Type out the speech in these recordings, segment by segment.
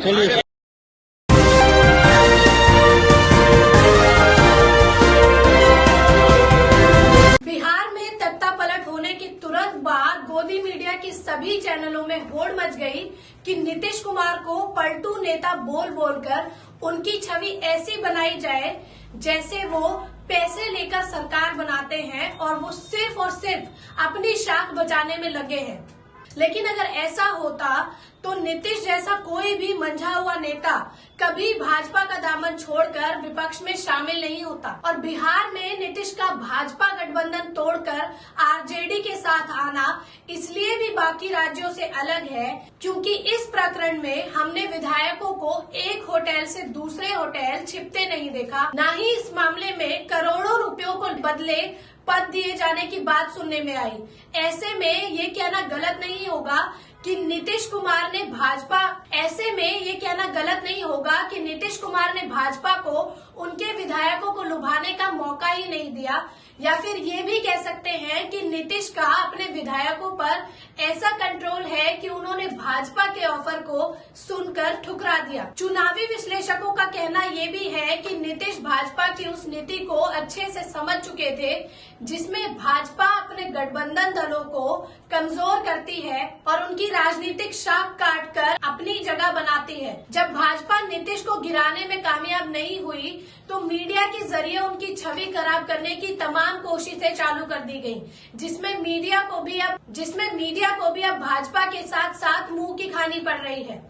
चलिए। बिहार में तख्ता पलट होने के तुरंत बाद गोदी मीडिया की सभी चैनलों में होड़ मच गई कि नीतीश कुमार को पलटू नेता बोल बोलकर उनकी छवि ऐसी बनाई जाए जैसे वो पैसे लेकर सरकार बनाते हैं और वो सिर्फ और सिर्फ अपनी शाख बचाने में लगे हैं। लेकिन अगर ऐसा होता तो नीतीश जैसा कोई भी मंझा हुआ नेता कभी भाजपा का दामन छोड़कर विपक्ष में शामिल नहीं होता। और बिहार में नीतीश का भाजपा गठबंधन तोड़कर आरजेडी के साथ आना इसलिए भी बाकी राज्यों से अलग है क्योंकि इस प्रकरण में हमने विधायकों को एक होटल से दूसरे होटल छिपते नहीं देखा, न ही इस मामले में करोड़ों रुपयों को बदले पद दिए जाने की बात सुनने में आई। ऐसे में ये कहना गलत नहीं होगा कि नीतीश कुमार ने भाजपा को उनके विधायकों को लुभाने का मौका ही नहीं दिया, या फिर ये भी कह सकते हैं कि नीतीश का अपने विधायकों पर ऐसा कंट्रोल है कि उन्होंने भाजपा के ऑफर को सुनकर ठुकरा दिया। चुनावी विश्लेषकों का कहना ये भी है कि नीतीश भाजपा की उस नीति को अच्छे से समझ चुके थे जिसमें भाजपा अपने गठबंधन दलों को कमजोर करती है और उनकी राजनीतिक शाख काटकर अपनी जगह बनाती है। जब भाजपा नीतीश को गिराने में कामयाब नहीं हुई तो मीडिया के जरिए उनकी छवि खराब करने की तमाम कोशिशें चालू कर दी गयी, जिसमें मीडिया को भी अब भाजपा के साथ साथ मुंह की खानी पड़ रही है।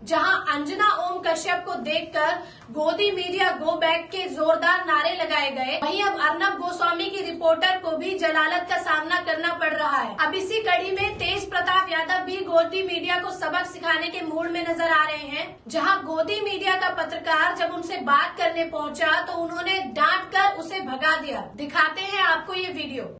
जहां अंजना ओम कश्यप को देखकर गोदी मीडिया गो बैक के जोरदार नारे लगाए गए, वहीं अब अर्नब गोस्वामी की रिपोर्टर को भी जलालत का सामना करना पड़ रहा है। अब इसी कड़ी में तेज प्रताप यादव भी गोदी मीडिया को सबक सिखाने के मूड में नजर आ रहे हैं। जहां गोदी मीडिया का पत्रकार जब उनसे बात करने पहुंचा तो उन्होंने डांट कर उसे भगा दिया। दिखाते हैं आपको ये वीडियो।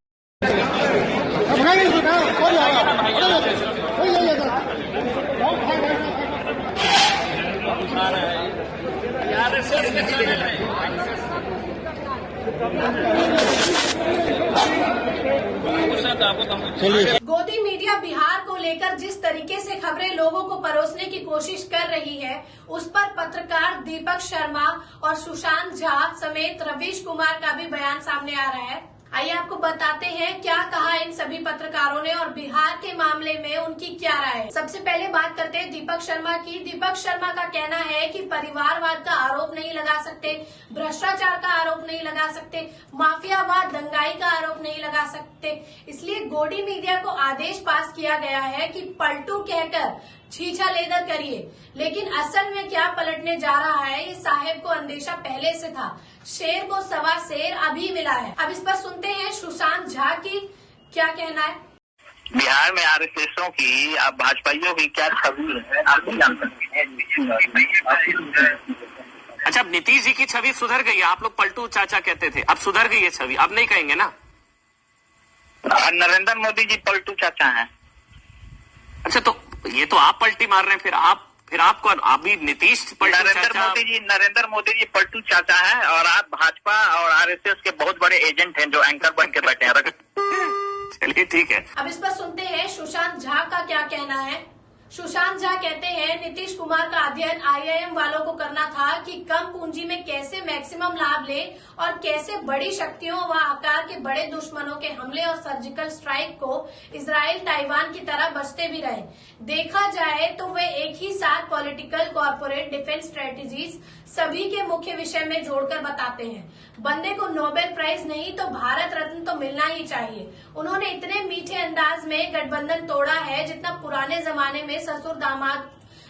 गोदी मीडिया बिहार को लेकर जिस तरीके से खबरें लोगों को परोसने की कोशिश कर रही है, उस पर पत्रकार दीपक शर्मा और सुशांत झा समेत रवीश कुमार का भी बयान सामने आ रहा है। आइए आपको बताते हैं क्या कहा इन सभी पत्रकारों ने और बिहार के मामले में उनकी क्या राय है। सबसे पहले बात करते हैं दीपक शर्मा की। दीपक शर्मा का कहना है कि परिवारवाद का आरोप नहीं लगा सकते, भ्रष्टाचार का आरोप नहीं लगा सकते, माफियावाद दंगाई का आरोप नहीं लगा सकते, इसलिए गोदी मीडिया को आदेश पास किया गया है कि पलटू कहकर छीछा लेदर करिए। लेकिन असल में क्या पलटने जा रहा है, इस साहेब को अंदेशा पहले से था। शेर को सवा शेर अभी मिला है। अब इस पर सुनते हैं सुशांत झा की क्या कहना है। बिहार में आरएसएसों की, अब भाजपाइयों की क्या छवि है आप जान सकते हैं। अच्छा, अब नीतीश जी की छवि सुधर गई है। आप लोग पलटू चाचा कहते थे, अब सुधर गई है छवि, अब नहीं कहेंगे ना। नरेंद्र मोदी जी पलटू चाचा हैं। अच्छा, तो ये तो आप पलटी मार रहे हैं, फिर आपको अभी नीतीश नरेंद्र मोदी जी पलटू चाचा हैं और आप भाजपा और आरएसएस के बहुत बड़े एजेंट हैं जो एंकर बन के बैठे हैं। चलिए ठीक है। अब इस पर सुनते हैं सुशांत झा का क्या कहना है। सुशांत झा कहते हैं नीतीश कुमार का अध्ययन आईआईएम वालों को करना था कि कम पूंजी में कैसे मैक्सिमम लाभ ले और कैसे बड़ी शक्तियों व आकार के बड़े दुश्मनों के हमले और सर्जिकल स्ट्राइक को इजराइल ताइवान की तरह बचते भी रहे। देखा जाए तो वे एक ही साथ पॉलिटिकल, कॉर्पोरेट, डिफेंस स्ट्रेटेजीज सभी के मुख्य विषय में जोड़कर बताते हैं। बंदे को नोबेल प्राइज नहीं तो भारत रत्न तो मिलना ही चाहिए। उन्होंने इतने मीठे अंदाज में गठबंधन तोड़ा है जितना पुराने जमाने में ससुर दामाद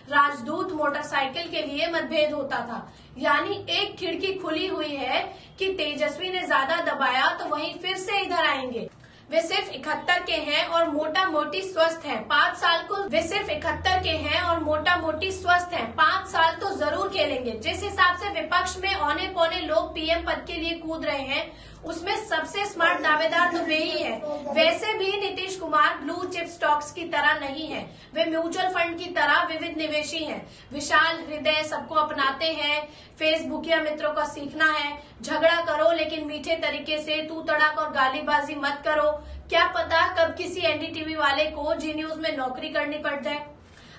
राजदूत मोटरसाइकिल के लिए मतभेद होता था। यानी एक खिड़की खुली हुई है कि तेजस्वी ने ज्यादा दबाया तो वहीं फिर से इधर आएंगे। वे सिर्फ 71 के हैं और मोटा मोटी स्वस्थ हैं। 5 साल को वे सिर्फ 71 के हैं और मोटा मोटी स्वस्थ हैं। 5 साल तो जरूर खेलेंगे। जिस हिसाब से विपक्ष में औने पौने लोग पीएम पद के लिए कूद रहे हैं उसमें सबसे स्मार्ट दावेदार तो वे ही है। वैसे भी Nitish Kumar blue chip stocks की तरह नहीं है, वे म्यूचुअल फंड की तरह विविध निवेश समावेशी हैं, विशाल हृदय, सबको अपनाते हैं, फेसबुकिया मित्रों का सीखना है, झगड़ा करो लेकिन मीठे तरीके से, तू तड़ाक और गालीबाजी मत करो, क्या पता कब किसी एनडीटीवी वाले को जी न्यूज में नौकरी करनी पड़ जाए।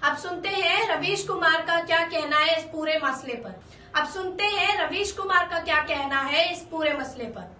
अब सुनते हैं रवीश कुमार का क्या कहना है इस पूरे मसले पर।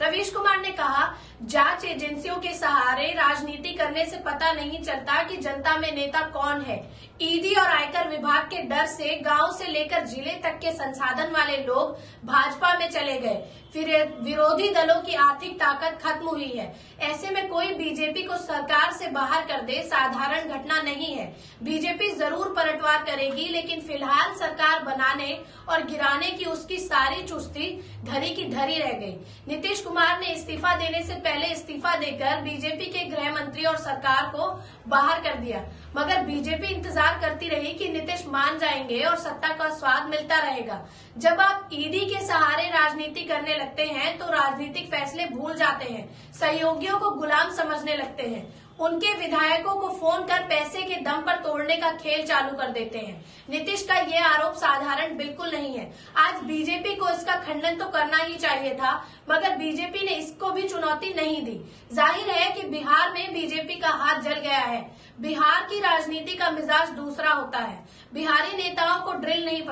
रवीश कुमार ने कहा, जांच एजेंसियों के सहारे राजनीति करने से पता नहीं चलता कि जनता में नेता कौन है। ईडी और आयकर विभाग के डर से गांव से लेकर जिले तक के संसाधन वाले लोग भाजपा में चले गए, फिर विरोधी दलों की आर्थिक ताकत खत्म हुई है। ऐसे में कोई बीजेपी को सरकार से बाहर कर दे साधारण घटना नहीं है। बीजेपी जरूर पलटवार करेगी, लेकिन फिलहाल सरकार बनाने और गिराने की उसकी सारी चुस्ती धरी की धरी रह गई। नीतीश कुमार ने इस्तीफा देने से पहले इस्तीफा देकर बीजेपी के गृह मंत्री और सरकार को बाहर कर दिया, मगर बीजेपी इंतजार करती रही कि नीतीश मान जाएंगे और सत्ता का स्वाद मिलता रहेगा। जब आप ईडी के सहारे राजनीति करने लगते हैं तो राजनीतिक फैसले भूल जाते हैं, सहयोगियों को गुलाम समझने लगते हैं, उनके विधायकों को फोन कर पैसे के दम पर तोड़ने का खेल चालू कर देते हैं। नीतीश का ये आरोप साधारण बिल्कुल नहीं है। आज बीजेपी को इसका खंडन तो करना ही चाहिए था, मगर बीजेपी ने इसको भी चुनौती नहीं दी। जाहिर है कि बिहार में बीजेपी का हाथ जल गया है। बिहार की राजनीति का मिजाज दूसरा होता है। बिहारी नेताओं को ड्रिल नहीं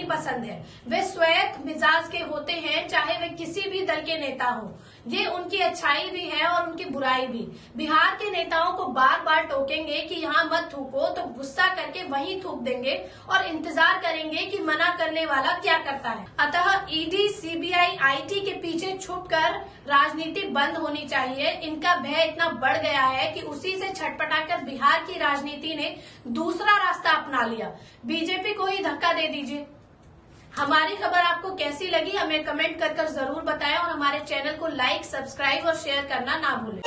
पसंद है। वे स्वयं मिजाज के होते हैं, चाहे वे किसी भी दल के नेता हो। ये उनकी अच्छाई भी है और उनकी बुराई भी। बिहार के नेताओं को बार बार टोकेंगे कि यहाँ मत थूको, तो गुस्सा करके वहीं थूक देंगे और इंतजार करेंगे कि मना करने वाला क्या करता है। अतः ईडी, सीबीआई, आईटी के पीछे छुपकर राजनीति बंद होनी चाहिए। इनका भय इतना बढ़ गया है कि उसी से छटपटाकर बिहार की राजनीति ने दूसरा रास्ता अपना लिया। बीजेपी को ही धक्का दे दीजिए। हमारी खबर आपको कैसी लगी हमें कमेंट कर जरूर बताएं और हमारे चैनल को लाइक, सब्सक्राइब और शेयर करना ना भूलें।